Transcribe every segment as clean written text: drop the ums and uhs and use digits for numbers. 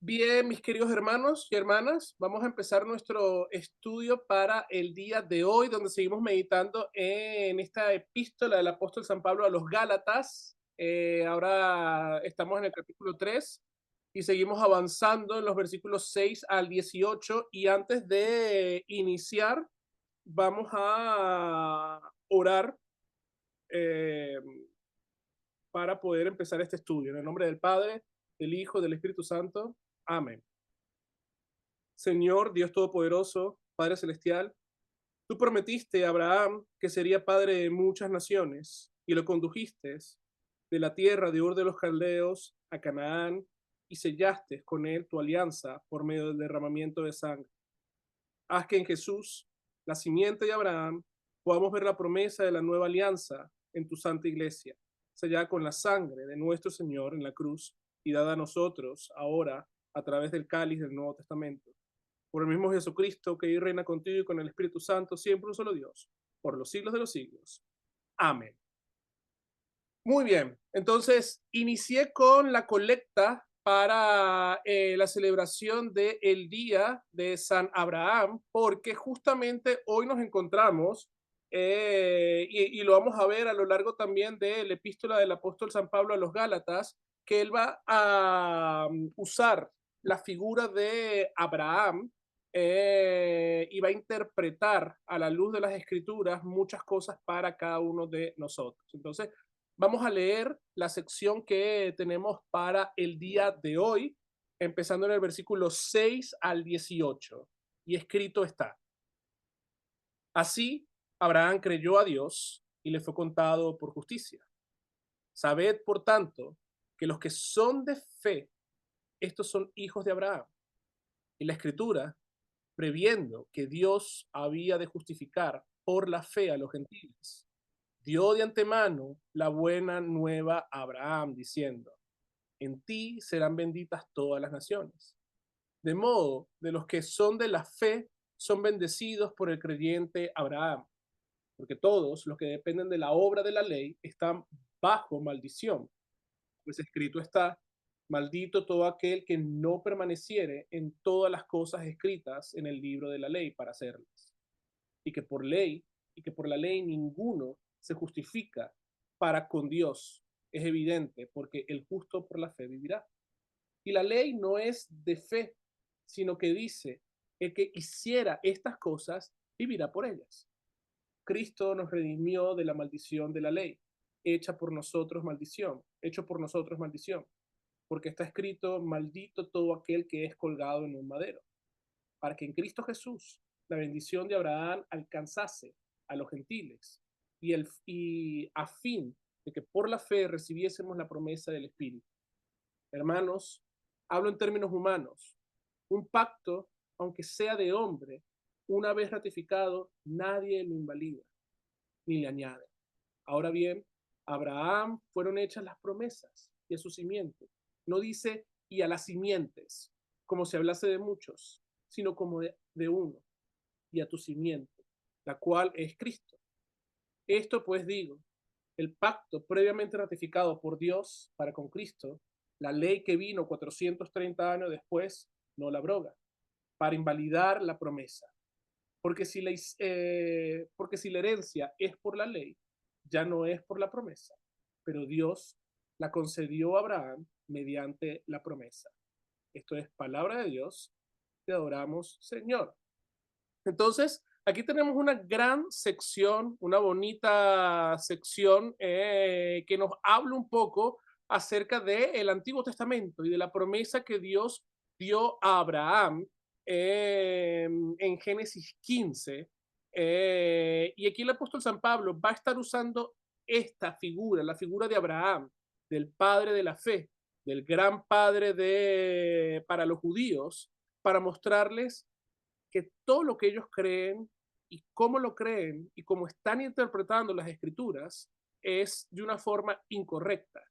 Bien, mis queridos hermanos y hermanas, vamos a empezar nuestro estudio para el día de hoy, donde seguimos meditando en esta epístola del apóstol San Pablo a los Gálatas. Ahora estamos en el capítulo 3 y seguimos avanzando en los versículos 6 al 18. Y antes de iniciar, vamos a orar eh, para poder empezar este estudio. En el nombre del Padre, del Hijo, del Espíritu Santo. Amén. Señor Dios Todopoderoso, Padre Celestial, tú prometiste a Abraham que sería padre de muchas naciones y lo condujiste de la tierra de Ur de los Caldeos a Canaán y sellaste con él tu alianza por medio del derramamiento de sangre. Haz que en Jesús, la simiente de Abraham, podamos ver la promesa de la nueva alianza en tu santa iglesia, sellada con la sangre de nuestro Señor en la cruz y dada a nosotros ahora a través del cáliz del Nuevo Testamento por el mismo Jesucristo, que vive y reina contigo y con el Espíritu Santo, siempre un solo Dios, por los siglos de los siglos. Amén. Muy bien, entonces inicié con la colecta para la celebración del Día de San Abraham, porque justamente hoy nos encontramos, y lo vamos a ver a lo largo también de la epístola del apóstol San Pablo a los Gálatas, que él va a usar la figura de Abraham y va a interpretar a la luz de las escrituras muchas cosas para cada uno de nosotros. Entonces, vamos a leer la sección que tenemos para el día de hoy, empezando en el versículo 6 al 18. Y escrito está: Así, Abraham creyó a Dios y le fue contado por justicia. Sabed, por tanto, que los que son de fe, estos son hijos de Abraham. Y la escritura, previendo que Dios había de justificar por la fe a los gentiles, dio de antemano la buena nueva a Abraham, diciendo: en ti serán benditas todas las naciones. De modo, de los que son de la fe, son bendecidos por el creyente Abraham, porque todos los que dependen de la obra de la ley están bajo maldición, pues escrito está: maldito todo aquel que no permaneciere en todas las cosas escritas en el libro de la ley para hacerlas. Y que por ley, y que por la ley ninguno se justifica para con Dios. Es evidente, porque el justo por la fe vivirá. Y la ley no es de fe, sino que dice: el que hiciera estas cosas vivirá por ellas. Cristo nos redimió de la maldición de la ley, hecho por nosotros maldición, porque está escrito: maldito todo aquel que es colgado en un madero, para que en Cristo Jesús la bendición de Abraham alcanzase a los gentiles, y a fin de que por la fe recibiésemos la promesa del Espíritu. Hermanos, hablo en términos humanos. Un pacto, aunque sea de hombre, una vez ratificado, nadie lo invalida ni le añade. Ahora bien, a Abraham fueron hechas las promesas y a su simiente. No dice y a las simientes, como si hablase de muchos, sino como de uno, y a tu simiente, la cual es Cristo. Esto pues digo: el pacto previamente ratificado por Dios para con Cristo, la ley que vino 430 años después, no la abroga, para invalidar la promesa. Porque si la herencia es por la ley, ya no es por la promesa, pero Dios la concedió a Abraham mediante la promesa. Esto es palabra de Dios. Te adoramos, Señor. Entonces, aquí tenemos una gran sección, una bonita sección que nos habla un poco acerca del Antiguo Testamento y de la promesa que Dios dio a Abraham en Génesis 15. Y aquí el apóstol San Pablo va a estar usando esta figura, la figura de Abraham, del padre de la fe, del gran padre para los judíos, para mostrarles que todo lo que ellos creen y cómo lo creen y cómo están interpretando las escrituras es de una forma incorrecta.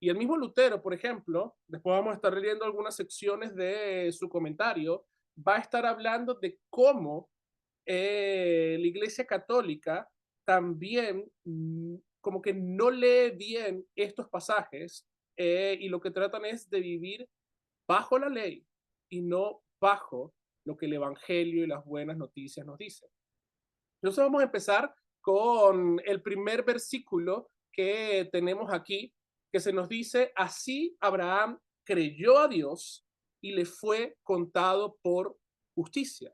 Y el mismo Lutero, por ejemplo, después vamos a estar leyendo algunas secciones de su comentario, va a estar hablando de cómo la Iglesia Católica también como que no lee bien estos pasajes y lo que tratan es de vivir bajo la ley y no bajo lo que el Evangelio y las buenas noticias nos dicen. Entonces vamos a empezar con el primer versículo que tenemos aquí, que se nos dice, así Abraham creyó a Dios y le fue contado por justicia.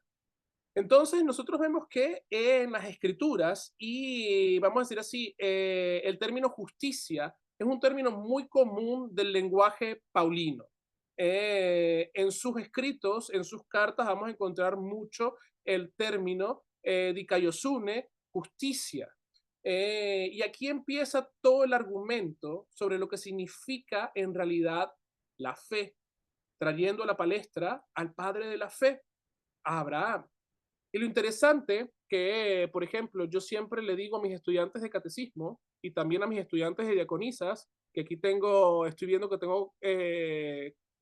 Entonces nosotros vemos que en las escrituras, y vamos a decir así, el término justicia es un término muy común del lenguaje paulino. En sus escritos, en sus cartas, vamos a encontrar mucho el término dikaiosune, justicia. Y aquí empieza todo el argumento sobre lo que significa en realidad la fe, trayendo a la palestra al padre de la fe, a Abraham. Y lo interesante que, por ejemplo, yo siempre le digo a mis estudiantes de catecismo y también a mis estudiantes de diaconisas, que aquí tengo, estoy viendo que tengo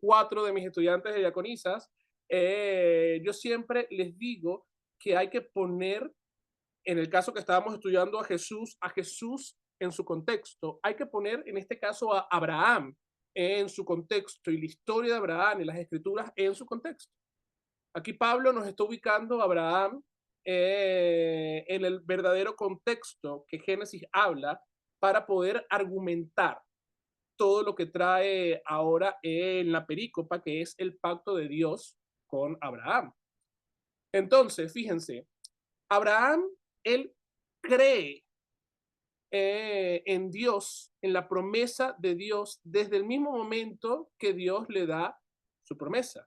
4 de mis estudiantes de diaconisas, yo siempre les digo que hay que poner, en el caso que estábamos estudiando a Jesús en su contexto, hay que poner en este caso a Abraham en su contexto y la historia de Abraham y las escrituras en su contexto. Aquí Pablo nos está ubicando a Abraham en el verdadero contexto que Génesis habla para poder argumentar todo lo que trae ahora en la perícopa, que es el pacto de Dios con Abraham. Entonces, fíjense, Abraham, él cree en Dios, en la promesa de Dios, desde el mismo momento que Dios le da su promesa.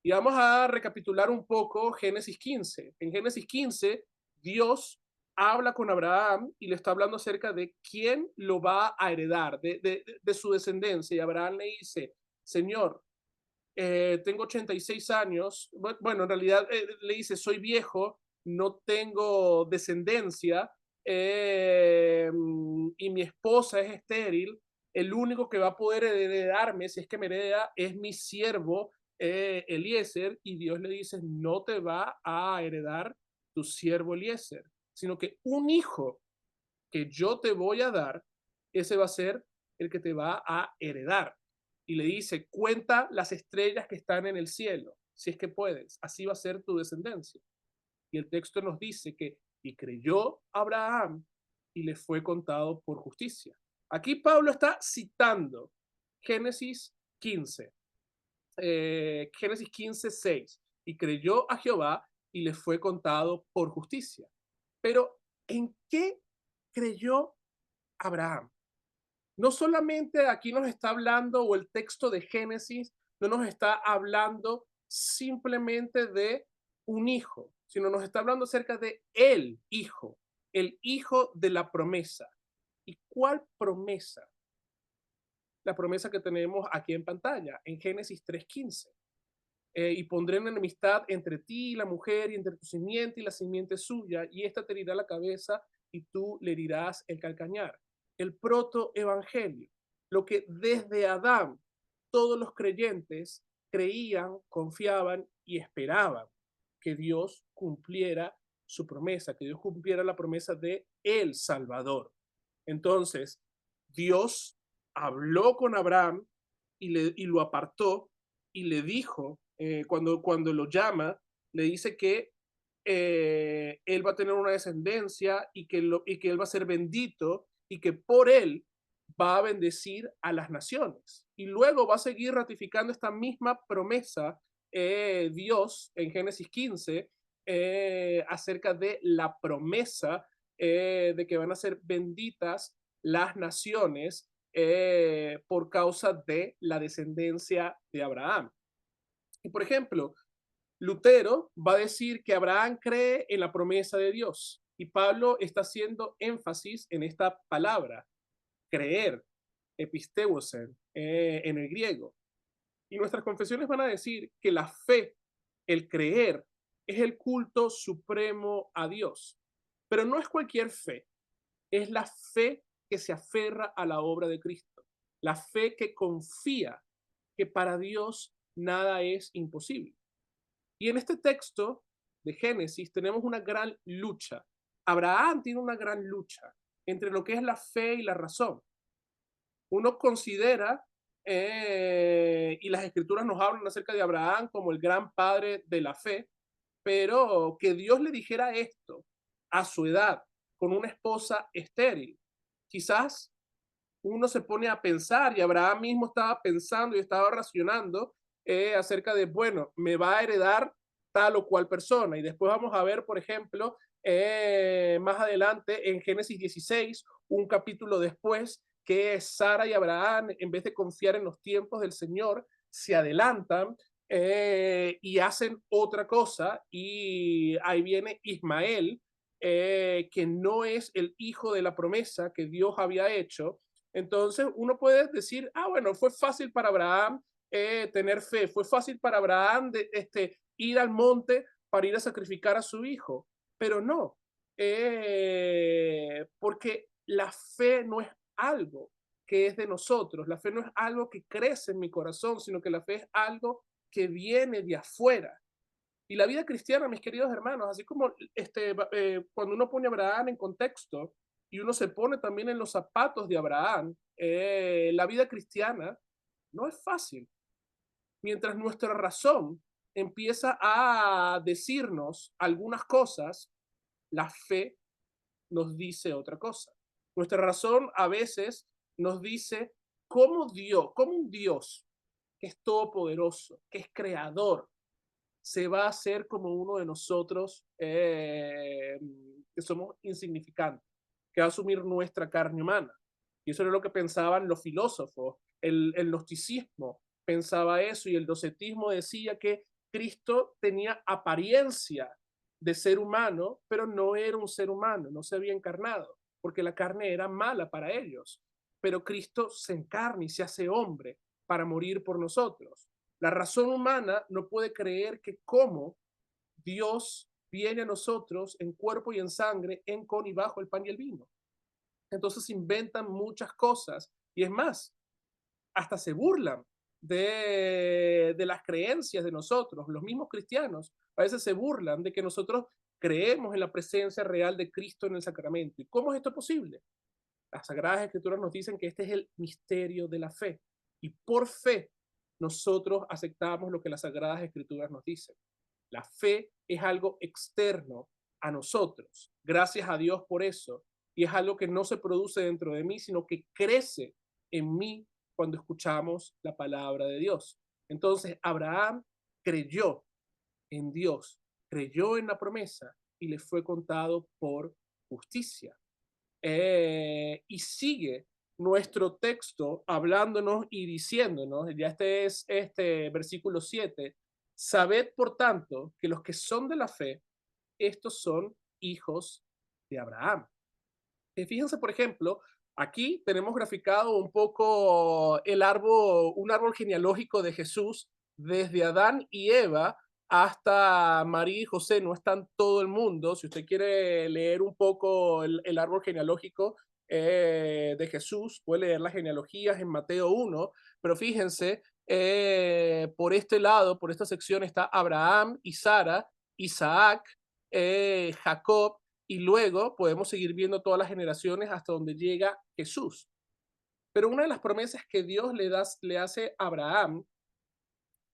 Y vamos a recapitular un poco Génesis 15. En Génesis 15, Dios habla con Abraham y le está hablando acerca de quién lo va a heredar, de su descendencia. Y Abraham le dice, Señor, tengo 86 años. Bueno, en realidad le dice, soy viejo, no tengo descendencia y mi esposa es estéril. El único que va a poder heredarme, si es que me hereda, es mi siervo Eliezer. Y Dios le dice, no te va a heredar tu siervo Eliezer, sino que un hijo que yo te voy a dar, ese va a ser el que te va a heredar. Y le dice, cuenta las estrellas que están en el cielo, si es que puedes, así va a ser tu descendencia. Y el texto nos dice que, y creyó Abraham y le fue contado por justicia. Aquí Pablo está citando Génesis 15, Génesis 15, 6, y creyó a Jehová y le fue contado por justicia. Pero, ¿en qué creyó Abraham? No solamente aquí nos está hablando, o el texto de Génesis no nos está hablando simplemente de un hijo, sino nos está hablando acerca de el hijo de la promesa. ¿Y cuál promesa? La promesa que tenemos aquí en pantalla, en Génesis 3:15. Y pondré una enemistad entre ti y la mujer, y entre tu simiente y la simiente suya, y ésta te herirá la cabeza y tú le herirás el calcañar. El protoevangelio, lo que desde Adán todos los creyentes creían, confiaban y esperaban que Dios cumpliera su promesa, que Dios cumpliera la promesa de el Salvador. Entonces, Dios habló con Abraham y lo apartó y le dijo, cuando lo llama, le dice que él va a tener una descendencia y que él va a ser bendito y que por él va a bendecir a las naciones. Y luego va a seguir ratificando esta misma promesa Dios en Génesis 15 acerca de la promesa de que van a ser benditas las naciones por causa de la descendencia de Abraham. Y por ejemplo, Lutero va a decir que Abraham cree en la promesa de Dios y Pablo está haciendo énfasis en esta palabra, creer, episteusen, en el griego. Y nuestras confesiones van a decir que la fe, el creer, es el culto supremo a Dios. Pero no es cualquier fe, es la fe que se aferra a la obra de Cristo, la fe que confía que para Dios nada es imposible. Y en este texto de Génesis tenemos una gran lucha. Abraham tiene una gran lucha entre lo que es la fe y la razón. Uno considera y las escrituras nos hablan acerca de Abraham como el gran padre de la fe, pero que Dios le dijera esto a su edad, con una esposa estéril. Quizás uno se pone a pensar, y Abraham mismo estaba pensando y estaba racionando acerca de, bueno, me va a heredar tal o cual persona. Y después vamos a ver, por ejemplo, más adelante en Génesis 16, un capítulo después, que Sara y Abraham, en vez de confiar en los tiempos del Señor, se adelantan y hacen otra cosa. Y ahí viene Ismael, que no es el hijo de la promesa que Dios había hecho. Entonces uno puede decir, ah, bueno, fue fácil para Abraham tener fe, fue fácil para Abraham ir al monte para ir a sacrificar a su hijo, pero no, porque la fe no es algo que es de nosotros, la fe no es algo que crece en mi corazón, sino que la fe es algo que viene de afuera. Y la vida cristiana, mis queridos hermanos, así como cuando uno pone a Abraham en contexto y uno se pone también en los zapatos de Abraham, la vida cristiana no es fácil. Mientras nuestra razón empieza a decirnos algunas cosas, la fe nos dice otra cosa. Nuestra razón a veces nos dice cómo Dios, cómo un Dios que es todopoderoso, que es creador, se va a hacer como uno de nosotros que somos insignificantes, que va a asumir nuestra carne humana. Y eso era lo que pensaban los filósofos. El gnosticismo pensaba eso y el docetismo decía que Cristo tenía apariencia de ser humano, pero no era un ser humano, no se había encarnado, porque la carne era mala para ellos. Pero Cristo se encarna y se hace hombre para morir por nosotros. La razón humana no puede creer que como Dios viene a nosotros en cuerpo y en sangre, en, con y bajo el pan y el vino. Entonces inventan muchas cosas y es más, hasta se burlan de las creencias de nosotros. Los mismos cristianos a veces se burlan de que nosotros creemos en la presencia real de Cristo en el sacramento. ¿Y cómo es esto posible? Las Sagradas Escrituras nos dicen que este es el misterio de la fe. Y por fe nosotros aceptamos lo que las Sagradas Escrituras nos dicen. La fe es algo externo a nosotros. Gracias a Dios por eso. Y es algo que no se produce dentro de mí, sino que crece en mí cuando escuchamos la palabra de Dios. Entonces, Abraham creyó en Dios, creyó en la promesa y le fue contado por justicia. Y sigue nuestro texto hablándonos y diciéndonos, ya este es este versículo 7, sabed por tanto que los que son de la fe, estos son hijos de Abraham. Fíjense, por ejemplo, aquí tenemos graficado un poco un árbol genealógico de Jesús desde Adán y Eva hasta María y José. No está en todo el mundo. Si usted quiere leer un poco el árbol genealógico de Jesús, puede leer las genealogías en Mateo 1, pero fíjense, por este lado, por esta sección está Abraham y Sara, Isaac, Jacob, y luego podemos seguir viendo todas las generaciones hasta donde llega Jesús. Pero una de las promesas que Dios le hace a Abraham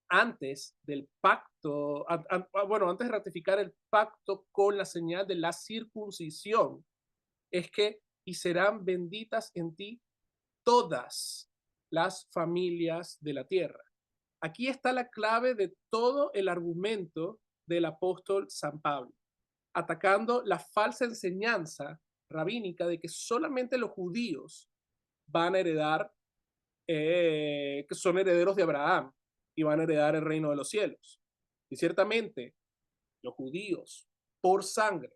antes del pacto, bueno, antes de ratificar el pacto con la señal de la circuncisión, es que y serán benditas en ti todas las familias de la tierra. Aquí está la clave de todo el argumento del apóstol San Pablo, atacando la falsa enseñanza rabínica de que solamente los judíos van a heredar, que son herederos de Abraham y van a heredar el reino de los cielos. Y ciertamente los judíos por sangre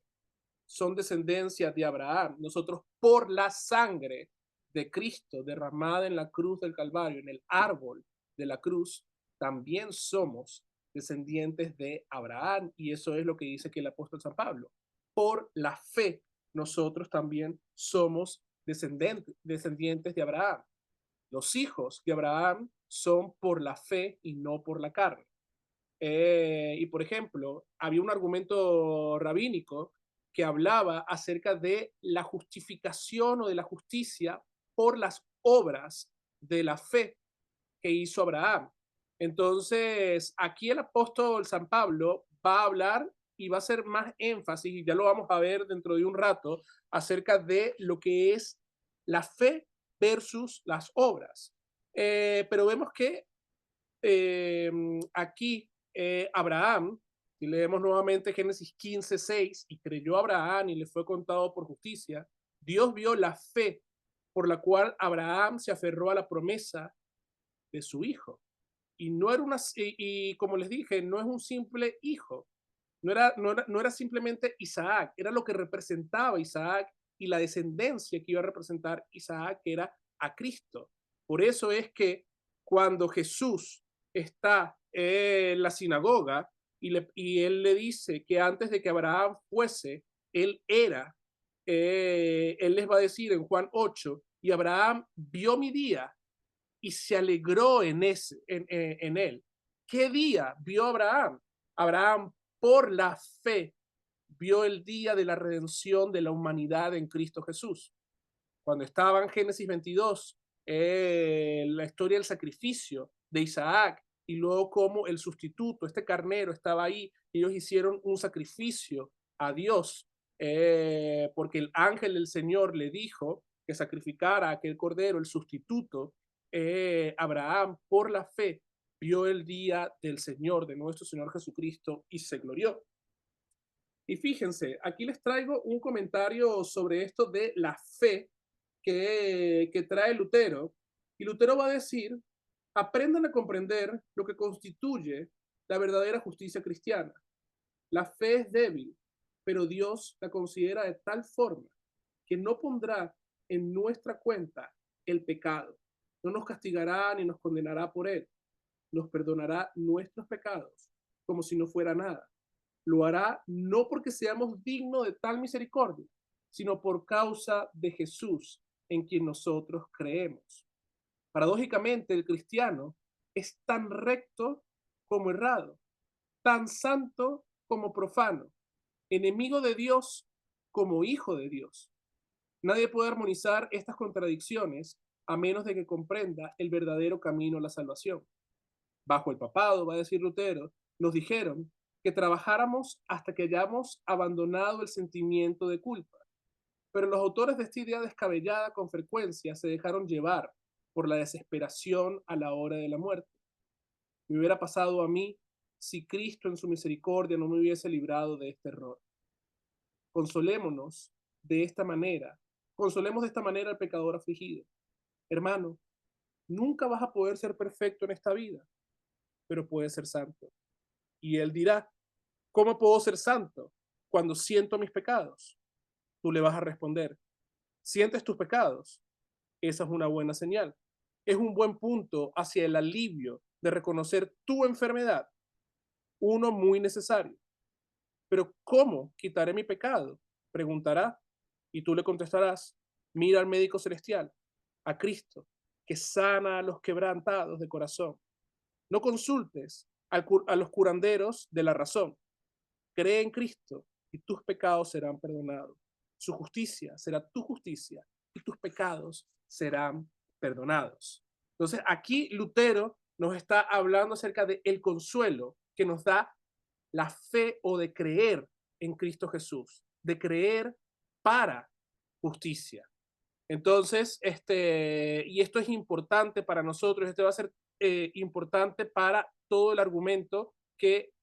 son descendencia de Abraham. Nosotros por la sangre de Cristo derramada en la cruz del Calvario, en el árbol de la cruz, también somos descendientes de Abraham. Y eso es lo que dice aquí el apóstol San Pablo. Por la fe, nosotros también somos descendientes de Abraham. Los hijos de Abraham son por la fe y no por la carne. Y por ejemplo, había un argumento rabínico que hablaba acerca de la justificación o de la justicia por las obras de la fe. que hizo Abraham. Entonces, aquí el apóstol San Pablo va a hablar y va a hacer más énfasis, y ya lo vamos a ver dentro de un rato, acerca de lo que es la fe versus las obras. Pero vemos que aquí Abraham, si leemos nuevamente Génesis 15:6, y creyó Abraham y le fue contado por justicia, Dios vio la fe por la cual Abraham se aferró a la promesa de su hijo. Y no era y como les dije, no es un simple hijo, no era simplemente Isaac, era lo que representaba Isaac y la descendencia que iba a representar Isaac, que era a Cristo. Por eso es que cuando Jesús está en la sinagoga y él le dice que antes de que Abraham fuese, él era, él les va a decir en Juan 8, y Abraham vio mi día y se alegró en él. ¿Qué día vio Abraham? Abraham, por la fe, vio el día de la redención de la humanidad en Cristo Jesús. Cuando estaba en Génesis 22, la historia del sacrificio de Isaac y luego como el sustituto, este carnero, estaba ahí, ellos hicieron un sacrificio a Dios, porque el ángel del Señor le dijo que sacrificara a aquel cordero, el sustituto. Abraham, por la fe, vio el día del Señor, de nuestro Señor Jesucristo, y se glorió. Y fíjense, aquí les traigo un comentario sobre esto de la fe que trae Lutero. Y Lutero va a decir, aprendan a comprender lo que constituye la verdadera justicia cristiana. La fe es débil, pero Dios la considera de tal forma que no pondrá en nuestra cuenta el pecado. No nos castigará ni nos condenará por él. Nos perdonará nuestros pecados como si no fuera nada. Lo hará no porque seamos dignos de tal misericordia, sino por causa de Jesús, en quien nosotros creemos. Paradójicamente, el cristiano es tan recto como errado, tan santo como profano, enemigo de Dios como hijo de Dios. Nadie puede armonizar estas contradicciones a menos de que comprenda el verdadero camino a la salvación. Bajo el papado, va a decir Lutero, nos dijeron que trabajáramos hasta que hayamos abandonado el sentimiento de culpa. Pero los autores de esta idea descabellada con frecuencia se dejaron llevar por la desesperación a la hora de la muerte. Me hubiera pasado a mí si Cristo en su misericordia no me hubiese librado de este error. Consolémonos de esta manera, consolemos de esta manera al pecador afligido. Hermano, nunca vas a poder ser perfecto en esta vida, pero puedes ser santo. Y él dirá, ¿cómo puedo ser santo cuando siento mis pecados? Tú le vas a responder, ¿sientes tus pecados? Esa es una buena señal. Es un buen punto hacia el alivio de reconocer tu enfermedad, uno muy necesario. Pero ¿cómo quitaré mi pecado? Preguntará, y tú le contestarás, mira al médico celestial, a Cristo, que sana a los quebrantados de corazón. No consultes a los curanderos de la razón. Cree en Cristo y tus pecados serán perdonados. Su justicia será tu justicia y tus pecados serán perdonados. Entonces, aquí Lutero nos está hablando acerca del consuelo que nos da la fe o de creer en Cristo Jesús, de creer para justicia. Entonces, y esto es importante para nosotros, este va a ser importante para todo el argumento que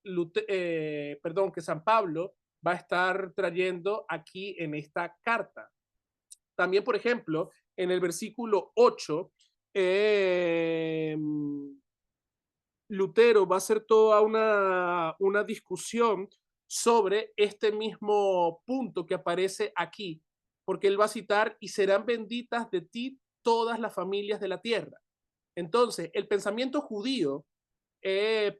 San Pablo va a estar trayendo aquí en esta carta. También, por ejemplo, en el versículo 8, Lutero va a hacer toda una discusión sobre este mismo punto que aparece aquí, porque él va a citar, y serán benditas de ti todas las familias de la tierra. Entonces, el pensamiento judío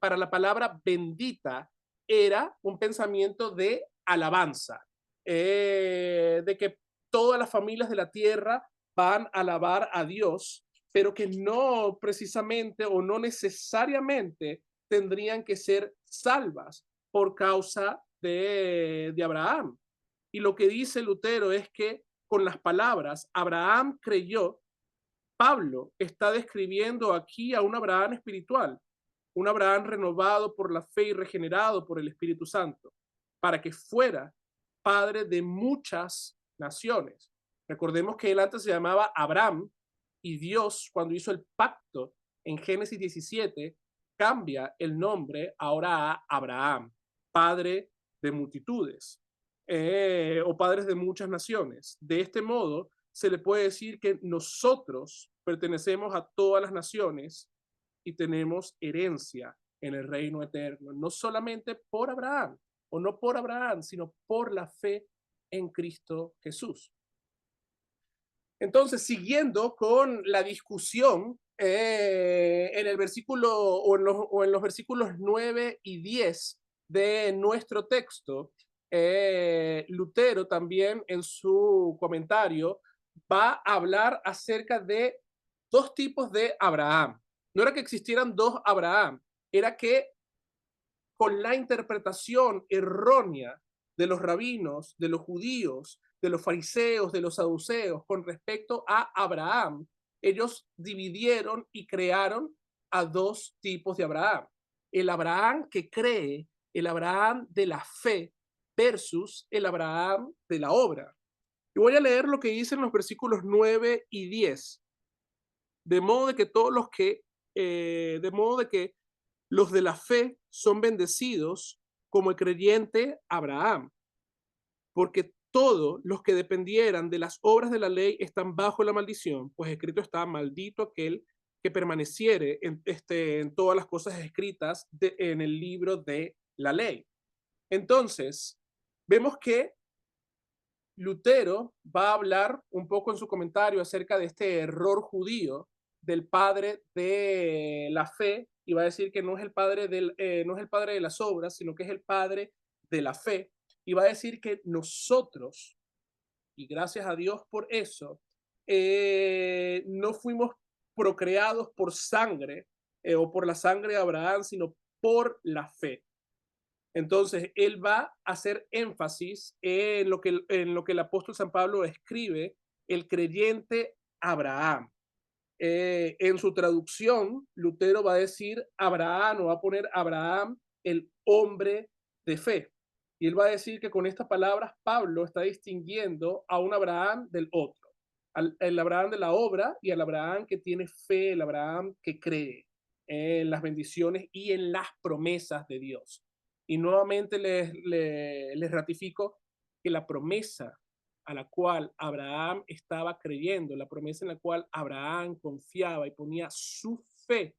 para la palabra bendita era un pensamiento de alabanza, de que todas las familias de la tierra van a alabar a Dios, pero que no precisamente o no necesariamente tendrían que ser salvas por causa de Abraham. Y lo que dice Lutero es que con las palabras, Abraham creyó Pablo está describiendo aquí a un Abraham espiritual, un Abraham renovado por la fe y regenerado por el Espíritu Santo, para que fuera padre de muchas naciones. Recordemos que él antes se llamaba Abraham y Dios, cuando hizo el pacto en Génesis 17, cambia el nombre ahora a Abraham, padre de multitudes, o padres de muchas naciones. De este modo, se le puede decir que nosotros pertenecemos a todas las naciones y tenemos herencia en el reino eterno, no solamente por Abraham, o no por Abraham, sino por la fe en Cristo Jesús. Entonces, siguiendo con la discusión en el versículo o en los versículos 9 y 10 de nuestro texto, Lutero también en su comentario va a hablar acerca de dos tipos de Abraham. No era que existieran dos Abraham, era que con la interpretación errónea de los rabinos, de los judíos, de los fariseos, de los saduceos con respecto a Abraham, ellos dividieron y crearon a dos tipos de Abraham. El Abraham que cree, el Abraham de la fe versus el Abraham de la obra. Y voy a leer lo que dicen los versículos 9 y 10. De modo de que todos los que, de modo de que los de la fe son bendecidos como el creyente Abraham, porque todos los que dependieran de las obras de la ley están bajo la maldición, pues escrito está, maldito aquel que permaneciere en todas las cosas escritas en el libro de la ley. Entonces, vemos que Lutero va a hablar un poco en su comentario acerca de este error judío del padre de la fe y va a decir que no es el padre de las obras, sino que es el padre de la fe. Y va a decir que nosotros, y gracias a Dios por eso, no fuimos procreados por sangre o por la sangre de Abraham, sino por la fe. Entonces, él va a hacer énfasis en lo que el apóstol San Pablo escribe, el creyente Abraham. En su traducción, Lutero va a decir Abraham o va a poner Abraham, el hombre de fe. Y él va a decir que con estas palabras Pablo está distinguiendo a un Abraham del otro, el Abraham de la obra y al Abraham que tiene fe, el Abraham que cree en las bendiciones y en las promesas de Dios. Y nuevamente les ratifico que la promesa a la cual Abraham estaba creyendo, la promesa en la cual Abraham confiaba y ponía su fe,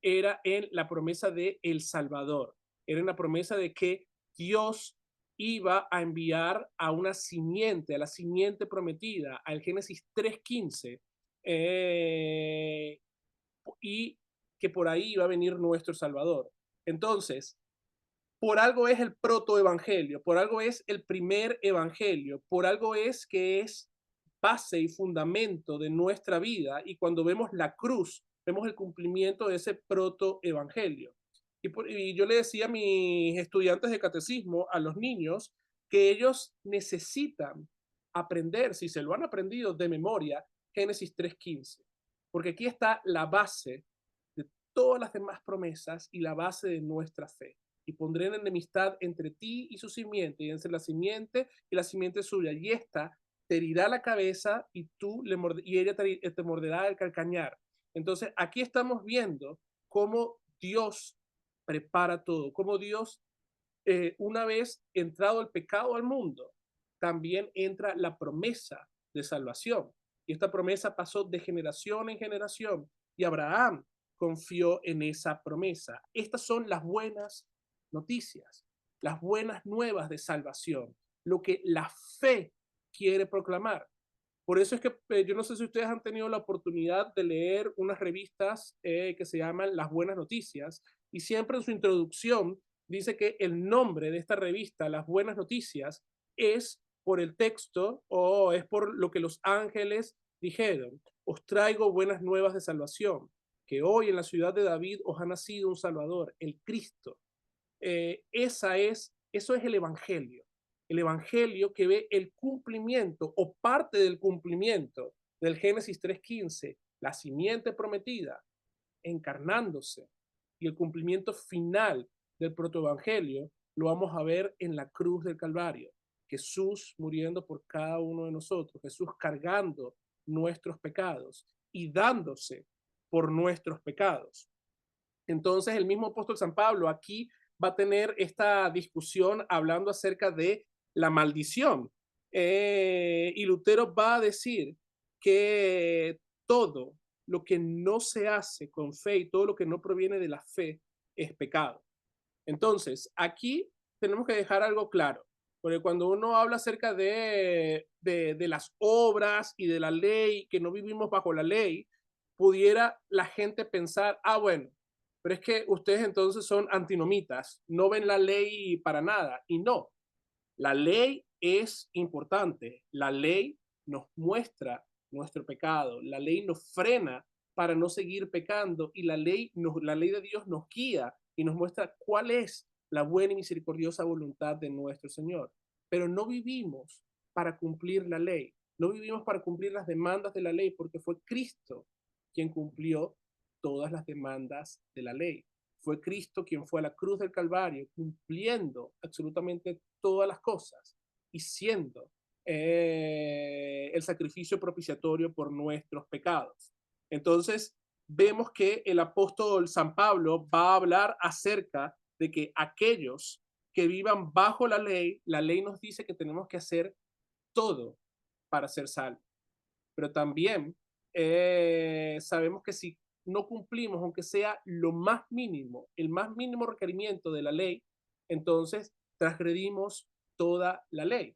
era en la promesa de el Salvador, era en la promesa de que Dios iba a enviar a una simiente, a la simiente prometida, al Génesis 3:15, y que por ahí iba a venir nuestro Salvador. Entonces, por algo es el protoevangelio, por algo es el primer evangelio, por algo es que es base y fundamento de nuestra vida y cuando vemos la cruz, vemos el cumplimiento de ese protoevangelio. Y yo le decía a mis estudiantes de catecismo, a los niños, que ellos necesitan aprender, si se lo han aprendido de memoria, Génesis 3:15, porque aquí está la base de todas las demás promesas y la base de nuestra fe y pondré en enemistad entre ti y su simiente, y entre la simiente y la simiente suya, y esta te herirá la cabeza y ella te morderá el calcañar. Entonces, aquí estamos viendo cómo Dios prepara todo, cómo Dios, una vez entrado el pecado al mundo, también entra la promesa de salvación. Y esta promesa pasó de generación en generación, y Abraham confió en esa promesa. Estas son las buenas noticias, las buenas nuevas de salvación, lo que la fe quiere proclamar. Por eso es que yo no sé si ustedes han tenido la oportunidad de leer unas revistas que se llaman Las Buenas Noticias y siempre en su introducción dice que el nombre de esta revista, Las Buenas Noticias, es por el texto o es por lo que los ángeles dijeron. Os traigo buenas nuevas de salvación, que hoy en la ciudad de David os ha nacido un Salvador, el Cristo. Eso es el evangelio que ve el cumplimiento o parte del cumplimiento del Génesis 3:15 la simiente prometida, encarnándose, y el cumplimiento final del protoevangelio lo vamos a ver en la cruz del Calvario. Jesús muriendo por cada uno de nosotros, Jesús cargando nuestros pecados y dándose por nuestros pecados. Entonces el mismo apóstol San Pablo aquí va a tener esta discusión hablando acerca de la maldición. Y Lutero va a decir que todo lo que no se hace con fe y todo lo que no proviene de la fe es pecado. Entonces, aquí tenemos que dejar algo claro, porque cuando uno habla acerca de las obras y de la ley, que no vivimos bajo la ley, pudiera la gente pensar, ah, bueno, pero es que ustedes entonces son antinomitas, no ven la ley para nada. Y no, la ley es importante, la ley nos muestra nuestro pecado, la ley nos frena para no seguir pecando y la ley de Dios nos guía y nos muestra cuál es la buena y misericordiosa voluntad de nuestro Señor. Pero no vivimos para cumplir la ley, no vivimos para cumplir las demandas de la ley porque fue Cristo quien cumplió todas las demandas de la ley. Fue Cristo quien fue a la cruz del Calvario cumpliendo absolutamente todas las cosas y siendo el sacrificio propiciatorio por nuestros pecados. Entonces, vemos que el apóstol San Pablo va a hablar acerca de que aquellos que vivan bajo la ley nos dice que tenemos que hacer todo para ser salvos. Pero también sabemos que si no cumplimos, aunque sea lo más mínimo, el más mínimo requerimiento de la ley, entonces transgredimos toda la ley.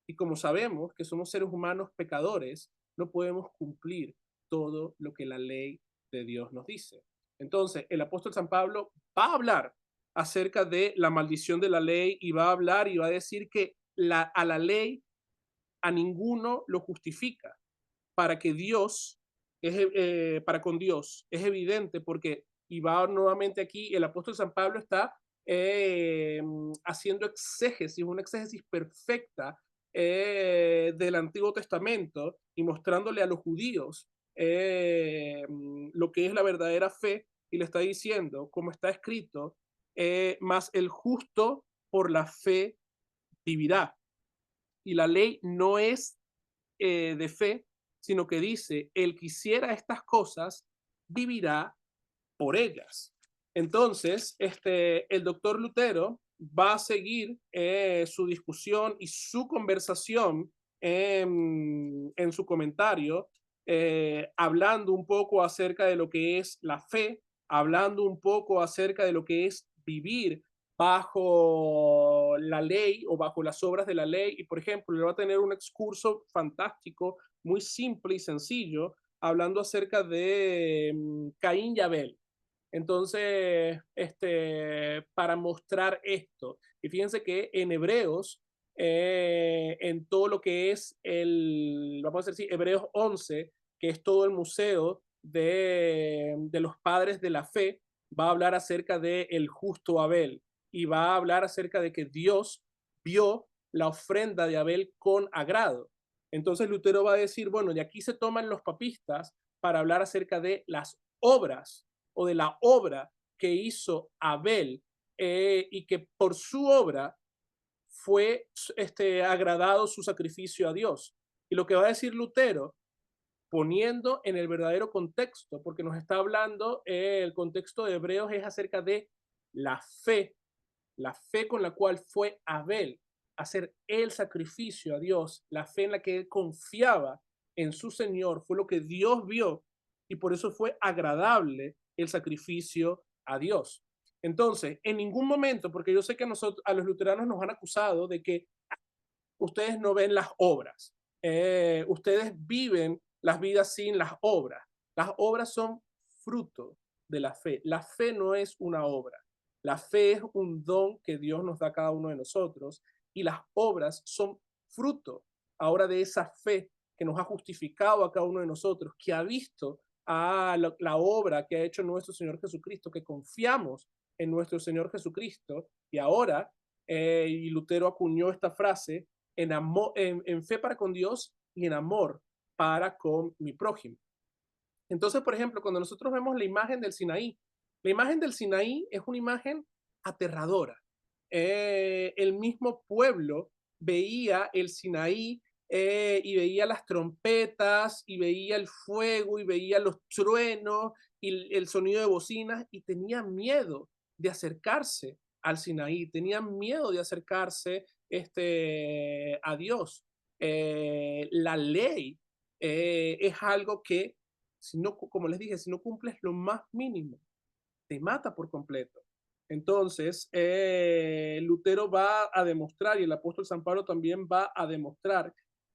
Y como sabemos que somos seres humanos pecadores, no podemos cumplir todo lo que la ley de Dios nos dice. Entonces, el apóstol San Pablo va a hablar acerca de la maldición de la ley y va a hablar y va a decir que a la ley a ninguno lo justifica para que Dios, para con Dios, es evidente porque, y va nuevamente aquí, el apóstol San Pablo está haciendo exégesis, una exégesis perfecta del Antiguo Testamento y mostrándole a los judíos lo que es la verdadera fe y le está diciendo, como está escrito, más el justo por la fe vivirá. Y la ley no es de fe, sino que dice, el que hiciera estas cosas vivirá por ellas. Entonces, el doctor Lutero va a seguir su discusión y su conversación en su comentario, hablando un poco acerca de lo que es la fe, hablando un poco acerca de lo que es vivir bajo la ley o bajo las obras de la ley. Y, por ejemplo, le va a tener un excurso fantástico, muy simple y sencillo, hablando acerca de Caín y Abel. Entonces, para mostrar esto, y fíjense que en Hebreos, en todo lo que es vamos a decir, Hebreos 11, que es todo el museo de los padres de la fe, va a hablar acerca de el justo Abel y va a hablar acerca de que Dios vio la ofrenda de Abel con agrado. Entonces Lutero va a decir, bueno, de aquí se toman los papistas para hablar acerca de las obras o de la obra que hizo Abel y que por su obra fue agradado su sacrificio a Dios. Y lo que va a decir Lutero, poniendo en el verdadero contexto, porque nos está hablando, el contexto de Hebreos es acerca de la fe con la cual fue Abel a hacer el sacrificio a Dios, la fe en la que él confiaba en su Señor, fue lo que Dios vio y por eso fue agradable el sacrificio a Dios. Entonces, en ningún momento, porque yo sé que nosotros, a los luteranos nos han acusado de que ustedes no ven las obras, ustedes viven las vidas sin las obras. Las obras son fruto de la fe. La fe no es una obra. La fe es un don que Dios nos da a cada uno de nosotros y las obras son fruto ahora de esa fe que nos ha justificado a cada uno de nosotros, que ha visto a la obra que ha hecho nuestro Señor Jesucristo, que confiamos en nuestro Señor Jesucristo y ahora, y Lutero acuñó esta frase, en fe para con Dios y en amor para con mi prójimo. Entonces, por ejemplo, cuando nosotros vemos la imagen del Sinaí es una imagen aterradora. El mismo pueblo veía el Sinaí y veía las trompetas y veía el fuego y veía los truenos y el sonido de bocinas y tenía miedo de acercarse al Sinaí, tenía miedo de acercarse a Dios. La ley es algo que, si no, como les dije, si no cumples lo más mínimo, te mata por completo. Entonces, Lutero va a demostrar, y el apóstol San Pablo también va a demostrar,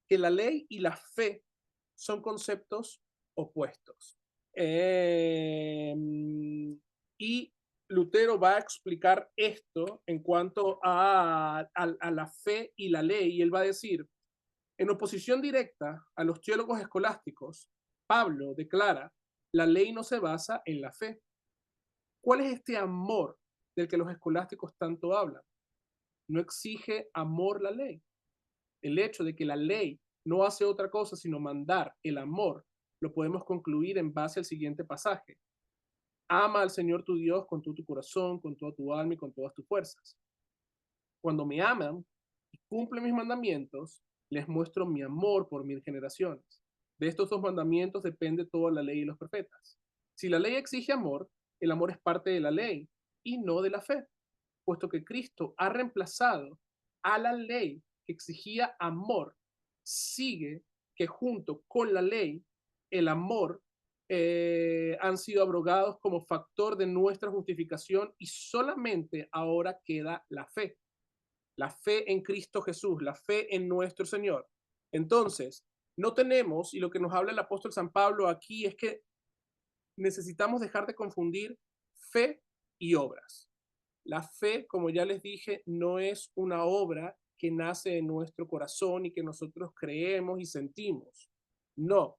que la ley y la fe son conceptos opuestos. Eh, y Lutero va a explicar esto en cuanto a la fe y la ley, y él va a decir, en oposición directa a los teólogos escolásticos, Pablo declara, la ley no se basa en la fe. ¿Cuál es este amor del que los escolásticos tanto hablan? No exige amor la ley. El hecho de que la ley no hace otra cosa sino mandar el amor, lo podemos concluir en base al siguiente pasaje. Ama al Señor tu Dios con todo tu corazón, con toda tu alma y con todas tus fuerzas. Cuando me aman y cumplen mis mandamientos, les muestro mi amor por mil generaciones. De estos dos mandamientos depende toda la ley y los profetas. Si la ley exige amor, el amor es parte de la ley y no de la fe, puesto que Cristo ha reemplazado a la ley que exigía amor, sigue que junto con la ley, el amor han sido abrogados como factor de nuestra justificación y solamente ahora queda la fe en Cristo Jesús, la fe en nuestro Señor. Entonces, no tenemos, y lo que nos habla el apóstol San Pablo aquí es que necesitamos dejar de confundir fe y obras. La fe, como ya les dije, no es una obra que nace en nuestro corazón y que nosotros creemos y sentimos. No,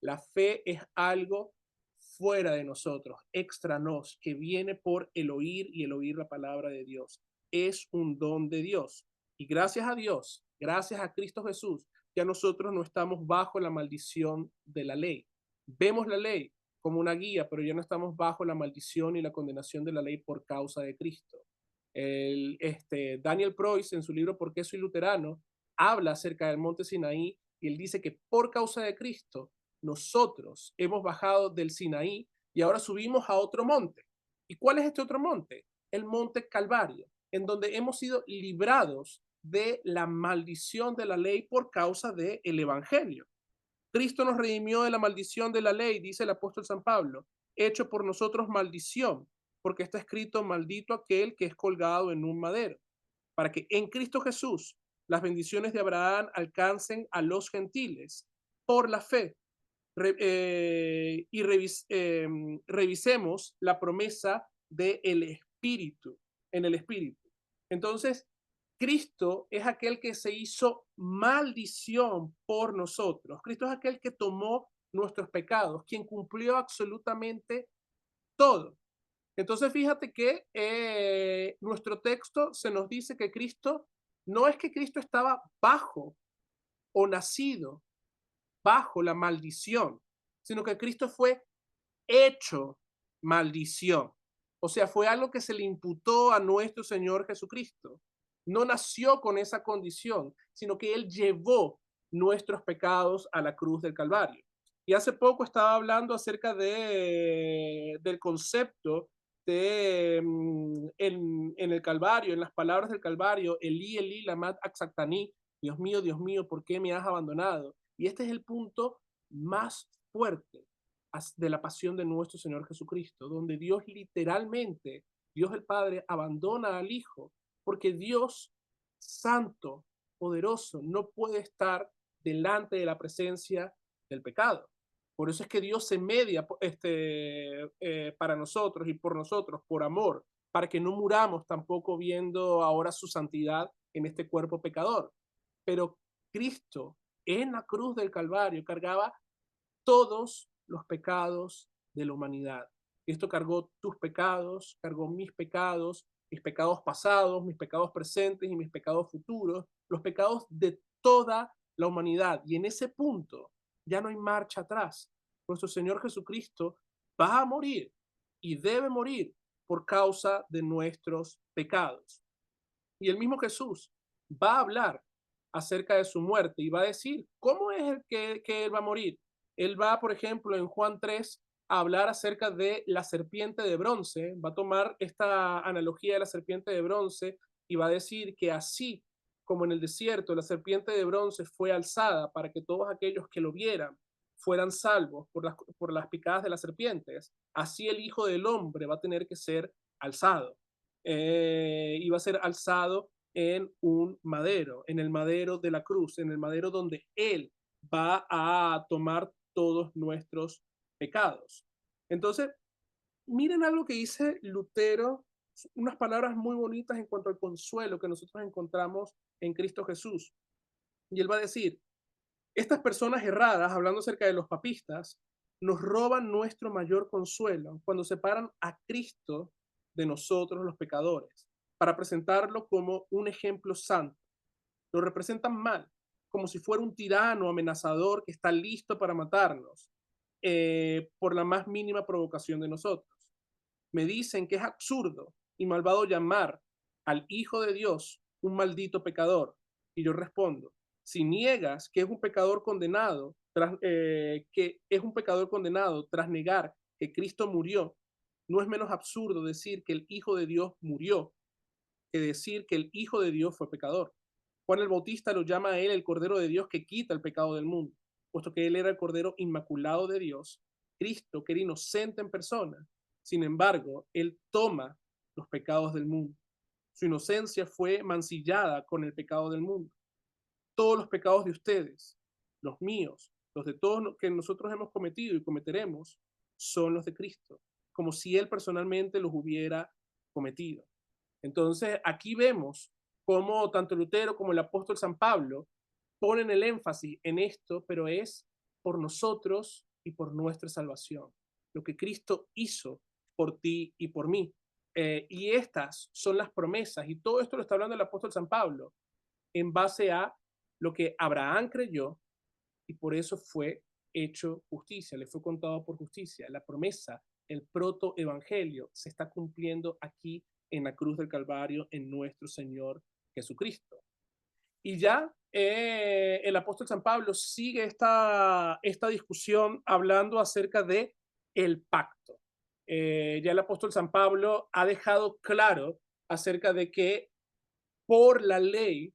la fe es algo fuera de nosotros, extra nos, que viene por el oír y el oír la palabra de Dios. Es un don de Dios. Y gracias a Dios, gracias a Cristo Jesús, ya nosotros no estamos bajo la maldición de la ley. Vemos la ley como una guía, pero ya no estamos bajo la maldición y la condenación de la ley por causa de Cristo. Daniel Preuss, en su libro ¿Por qué soy luterano?, habla acerca del monte Sinaí y él dice que por causa de Cristo nosotros hemos bajado del Sinaí y ahora subimos a otro monte. ¿Y cuál es este otro monte? El monte Calvario, en donde hemos sido librados de la maldición de la ley por causa del Evangelio. Cristo nos redimió de la maldición de la ley, dice el apóstol San Pablo, hecho por nosotros maldición, porque está escrito, maldito aquel que es colgado en un madero, para que en Cristo Jesús las bendiciones de Abraham alcancen a los gentiles por la fe. Revisemos la promesa del Espíritu, en el Espíritu. Entonces, Cristo es aquel que se hizo maldición por nosotros. Cristo es aquel que tomó nuestros pecados, quien cumplió absolutamente todo. Entonces, fíjate que nuestro texto se nos dice que Cristo, no es que Cristo estaba bajo o nacido bajo la maldición, sino que Cristo fue hecho maldición. O sea, fue algo que se le imputó a nuestro Señor Jesucristo. No nació con esa condición, sino que Él llevó nuestros pecados a la cruz del Calvario. Y hace poco estaba hablando acerca del concepto en el Calvario, en las palabras del Calvario, Elí, Elí, lama sabactani, Dios mío, ¿por qué me has abandonado? Y este es el punto más fuerte de la pasión de nuestro Señor Jesucristo, donde Dios literalmente, Dios el Padre, abandona al Hijo, porque Dios santo, poderoso, no puede estar delante de la presencia del pecado. Por eso es que Dios se media para nosotros y por nosotros, por amor, para que no muramos tampoco viendo ahora su santidad en este cuerpo pecador. Pero Cristo en la cruz del Calvario cargaba todos los pecados de la humanidad. Esto cargó tus pecados, cargó mis pecados pasados, mis pecados presentes y mis pecados futuros, los pecados de toda la humanidad. Y en ese punto ya no hay marcha atrás. nuestro Señor Jesucristo va a morir y debe morir por causa de nuestros pecados. Y el mismo Jesús va a hablar acerca de su muerte y va a decir cómo es el que él va a morir. Él va, por ejemplo, en Juan 3 a hablar acerca de la serpiente de bronce, va a tomar esta analogía de la serpiente de bronce y va a decir que así como en el desierto la serpiente de bronce fue alzada para que todos aquellos que lo vieran fueran salvos por las picadas de las serpientes, así el Hijo del Hombre va a tener que ser alzado. Y va a ser alzado en un madero, en el madero de la cruz, en el madero donde Él va a tomar todos nuestros pecados. Entonces, miren algo que dice Lutero, unas palabras muy bonitas en cuanto al consuelo que nosotros encontramos en Cristo Jesús. Y él va a decir, estas personas erradas, hablando acerca de los papistas, nos roban nuestro mayor consuelo cuando separan a Cristo de nosotros los pecadores, para presentarlo como un ejemplo santo. Lo representan mal, como si fuera un tirano amenazador que está listo para matarnos por la más mínima provocación de nosotros. Me dicen que es absurdo y malvado llamar al Hijo de Dios un maldito pecador. Y yo respondo, si niegas que es un pecador condenado, tras negar que Cristo murió, no es menos absurdo decir que el Hijo de Dios murió que decir que el Hijo de Dios fue pecador. Juan el Bautista lo llama a él el Cordero de Dios que quita el pecado del mundo, puesto que él era el Cordero inmaculado de Dios, Cristo, que era inocente en persona. Sin embargo, él toma los pecados del mundo. Su inocencia fue mancillada con el pecado del mundo. Todos los pecados de ustedes, los míos, los de todos los que nosotros hemos cometido y cometeremos, son los de Cristo, como si él personalmente los hubiera cometido. Entonces, aquí vemos cómo tanto Lutero como el apóstol San Pablo ponen el énfasis en esto, pero es por nosotros y por nuestra salvación, lo que Cristo hizo por ti y por mí. Y estas son las promesas, y todo esto lo está hablando el apóstol San Pablo, en base a lo que Abraham creyó, y por eso fue hecho justicia, le fue contado por justicia. La promesa, el protoevangelio, se está cumpliendo aquí en la cruz del Calvario, en nuestro Señor Jesucristo. Y ya el apóstol San Pablo sigue esta discusión hablando acerca de el pacto. Ya el apóstol San Pablo ha dejado claro acerca de que por la ley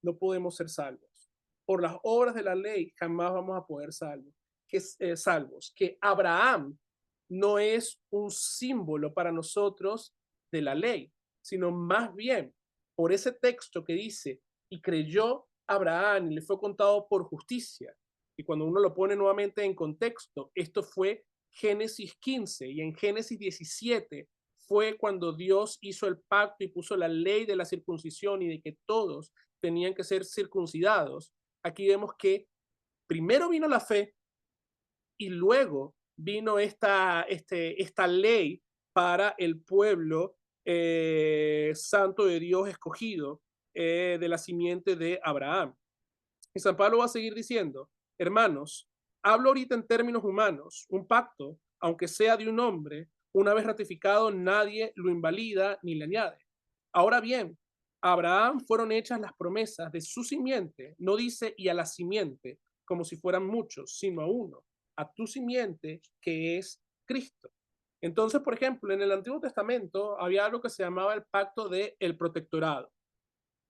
no podemos ser salvos. Por las obras de la ley jamás vamos a poder salvos. Que Abraham no es un símbolo para nosotros de la ley, sino más bien por ese texto que dice, y creyó Abraham y le fue contado por justicia. Y cuando uno lo pone nuevamente en contexto, esto fue Génesis 15 y en Génesis 17 fue cuando Dios hizo el pacto y puso la ley de la circuncisión y de que todos tenían que ser circuncidados. Aquí vemos que primero vino la fe y luego vino esta ley para el pueblo santo de Dios escogido de la simiente de Abraham. Y San Pablo va a seguir diciendo, hermanos, hablo ahorita en términos humanos, un pacto, aunque sea de un hombre, una vez ratificado, nadie lo invalida ni le añade. Ahora bien, a Abraham fueron hechas las promesas de su simiente, no dice y a la simiente, como si fueran muchos, sino a uno, a tu simiente, que es Cristo. Entonces, por ejemplo, en el Antiguo Testamento había algo que se llamaba el pacto de el protectorado.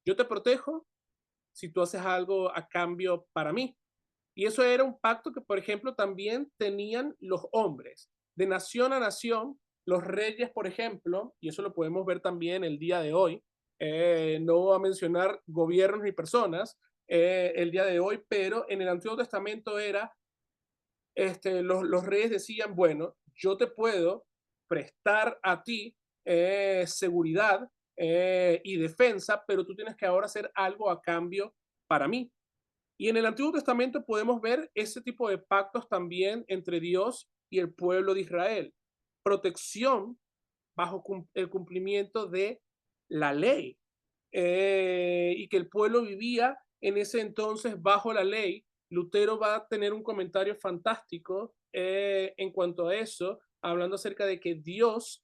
Yo te protejo si tú haces algo a cambio para mí. Y eso era un pacto que, por ejemplo, también tenían los hombres. De nación a nación, los reyes, por ejemplo, y eso lo podemos ver también el día de hoy, no voy a mencionar gobiernos ni personas el día de hoy, pero en el Antiguo Testamento era, los reyes decían, bueno, yo te puedo prestar a ti seguridad y defensa, pero tú tienes que ahora hacer algo a cambio para mí. Y en el Antiguo Testamento podemos ver ese tipo de pactos también entre Dios y el pueblo de Israel. Protección bajo el cumplimiento de la ley. Y que el pueblo vivía en ese entonces bajo la ley. Lutero va a tener un comentario fantástico en cuanto a eso, hablando acerca de que Dios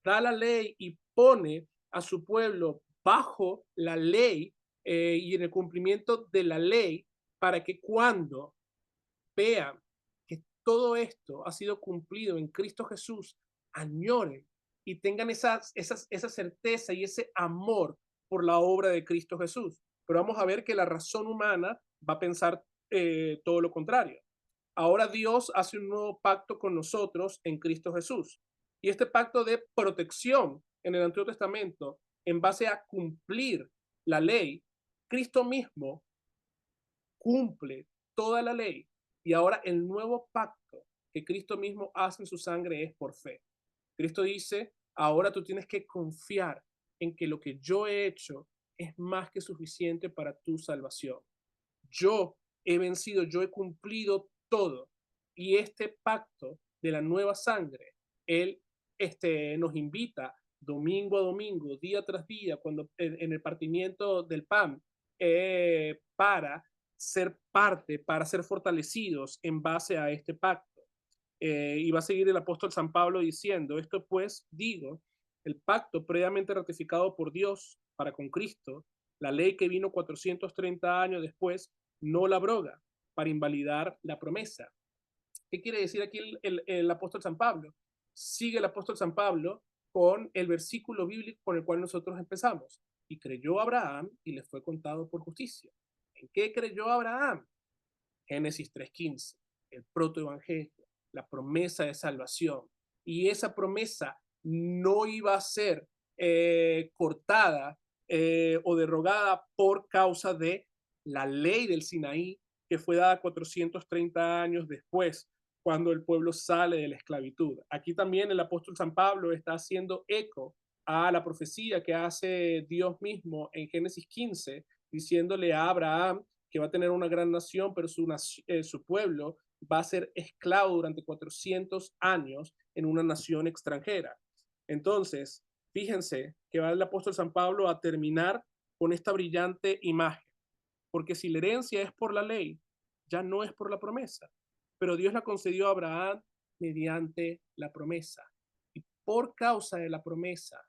da la ley y pone a su pueblo bajo la ley y en el cumplimiento de la ley para que cuando vean que todo esto ha sido cumplido en Cristo Jesús, añoren y tengan esa certeza y ese amor por la obra de Cristo Jesús. Pero vamos a ver que la razón humana va a pensar todo lo contrario. Ahora Dios hace un nuevo pacto con nosotros en Cristo Jesús. Y este pacto de protección en el Antiguo Testamento, en base a cumplir la ley, Cristo mismo cumple toda la ley. Y ahora el nuevo pacto que Cristo mismo hace en su sangre es por fe. Cristo dice, ahora tú tienes que confiar en que lo que yo he hecho es más que suficiente para tu salvación. Yo he vencido, yo he cumplido todo. Y este pacto de la nueva sangre, Él nos invita domingo a domingo, día tras día, cuando en el partimiento del pan, para ser parte, para ser fortalecidos en base a este pacto. Y va a seguir el apóstol San Pablo diciendo, esto pues digo, el pacto previamente ratificado por Dios para con Cristo, la ley que vino 430 años después, no la abroga para invalidar la promesa. ¿Qué quiere decir aquí el apóstol San Pablo? Sigue el apóstol San Pablo con el versículo bíblico con el cual nosotros empezamos. Y creyó Abraham y le fue contado por justicia. ¿En qué creyó Abraham? Génesis 3:15, el protoevangelio, la promesa de salvación. Y esa promesa no iba a ser cortada o derogada por causa de la ley del Sinaí, que fue dada 430 años después, cuando el pueblo sale de la esclavitud. Aquí también el apóstol San Pablo está haciendo eco a la profecía que hace Dios mismo en Génesis 15, diciéndole a Abraham que va a tener una gran nación, pero su pueblo va a ser esclavo durante 400 años en una nación extranjera. Entonces, fíjense que va el apóstol San Pablo a terminar con esta brillante imagen, porque si la herencia es por la ley, ya no es por la promesa, pero Dios la concedió a Abraham mediante la promesa. Y por causa de la promesa,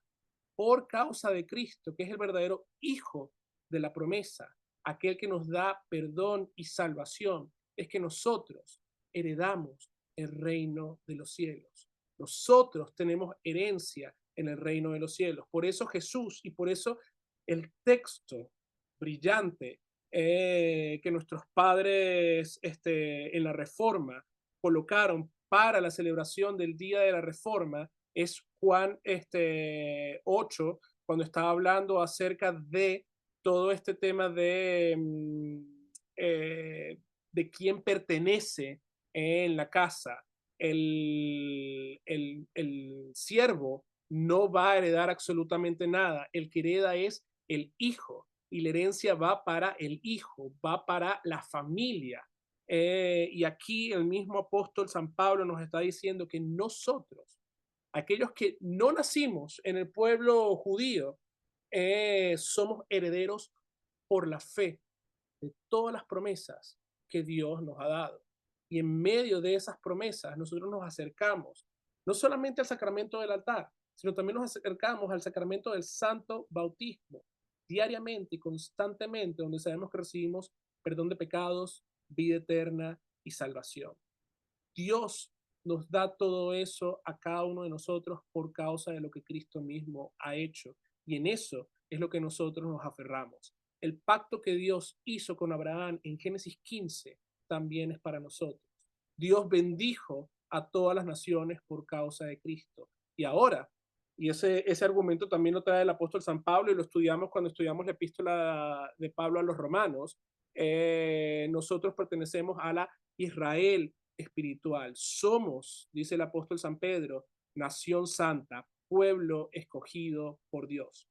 por causa de Cristo, que es el verdadero Hijo de la promesa, aquel que nos da perdón y salvación, es que nosotros heredamos el reino de los cielos. Nosotros tenemos herencia en el reino de los cielos. Por eso Jesús y por eso el texto brillante que nuestros padres en la Reforma colocaron para la celebración del Día de la Reforma es Juan 8, cuando estaba hablando acerca de todo este tema de quién pertenece en la casa. El siervo no va a heredar absolutamente nada. El que hereda es el hijo y la herencia va para el hijo, va para la familia. Y aquí el mismo apóstol San Pablo nos está diciendo que nosotros, aquellos que no nacimos en el pueblo judío, somos herederos por la fe de todas las promesas que Dios nos ha dado. Y en medio de esas promesas nosotros nos acercamos no solamente al sacramento del altar, sino también nos acercamos al sacramento del santo bautismo, diariamente y constantemente, donde sabemos que recibimos perdón de pecados, vida eterna y salvación. Dios nos da todo eso a cada uno de nosotros por causa de lo que Cristo mismo ha hecho. Y en eso es lo que nosotros nos aferramos. El pacto que Dios hizo con Abraham en Génesis 15 también es para nosotros. Dios bendijo a todas las naciones por causa de Cristo. Y ahora, y ese argumento también lo trae el apóstol San Pablo y lo estudiamos cuando estudiamos la epístola de Pablo a los romanos, nosotros pertenecemos a la Israel espiritual. Somos, dice el apóstol San Pedro, nación santa, pueblo escogido por Dios.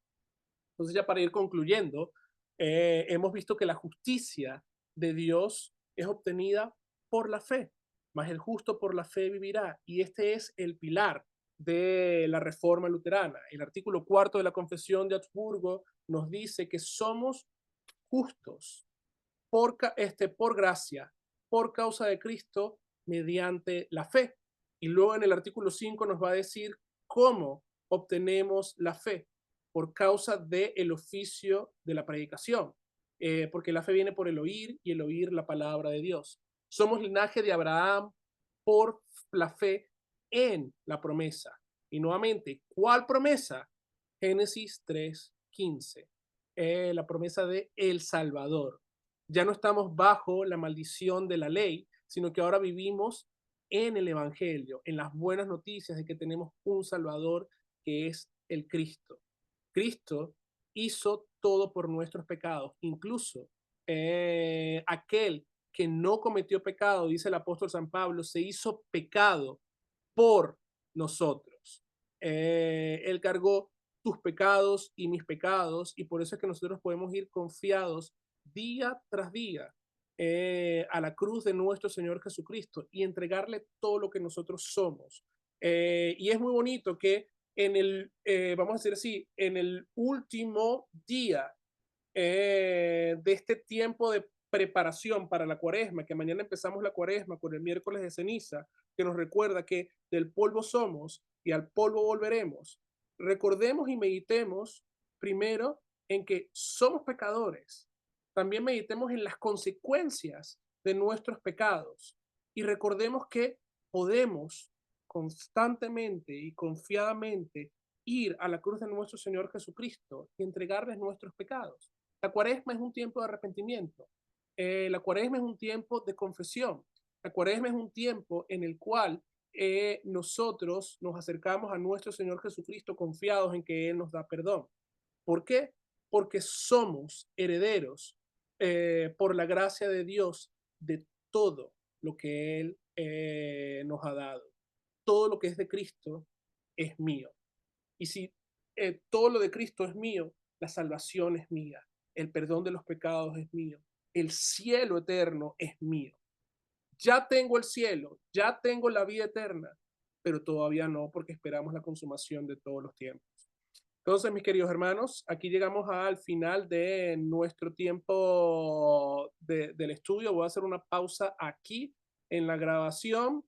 Entonces ya para ir concluyendo, hemos visto que la justicia de Dios es obtenida por la fe, mas el justo por la fe vivirá. Y este es el pilar de la reforma luterana. El artículo 4 de la Confesión de Augsburgo nos dice que somos justos por gracia, por causa de Cristo, mediante la fe. Y luego en el artículo 5 nos va a decir cómo obtenemos la fe por causa del oficio de la predicación, porque la fe viene por el oír y el oír la palabra de Dios. Somos linaje de Abraham por la fe en la promesa. Y nuevamente, ¿cuál promesa? Génesis 3:15, la promesa de el Salvador. Ya no estamos bajo la maldición de la ley, sino que ahora vivimos en el Evangelio, en las buenas noticias de que tenemos un Salvador que es el Cristo. Cristo hizo todo por nuestros pecados, incluso aquel que no cometió pecado, dice el apóstol San Pablo, se hizo pecado por nosotros. Él cargó tus pecados y mis pecados, y por eso es que nosotros podemos ir confiados día tras día a la cruz de nuestro Señor Jesucristo y entregarle todo lo que nosotros somos. Y es muy bonito que vamos a decir así, en el último día de este tiempo de preparación para la cuaresma, que mañana empezamos la cuaresma con el miércoles de ceniza, que nos recuerda que del polvo somos y al polvo volveremos. Recordemos y meditemos primero en que somos pecadores. También meditemos en las consecuencias de nuestros pecados y recordemos que podemos constantemente y confiadamente ir a la cruz de nuestro Señor Jesucristo y entregarles nuestros pecados. La cuaresma es un tiempo de arrepentimiento. La cuaresma es un tiempo de confesión. La cuaresma es un tiempo en el cual nosotros nos acercamos a nuestro Señor Jesucristo confiados en que Él nos da perdón. ¿Por qué? Porque somos herederos por la gracia de Dios de todo lo que Él nos ha dado. Todo lo que es de Cristo es mío. Y si todo lo de Cristo es mío, la salvación es mía, el perdón de los pecados es mío, el cielo eterno es mío. Ya tengo el cielo, ya tengo la vida eterna, pero todavía no, porque esperamos la consumación de todos los tiempos. Entonces, mis queridos hermanos, aquí llegamos al final de nuestro tiempo del estudio. Voy a hacer una pausa aquí en la grabación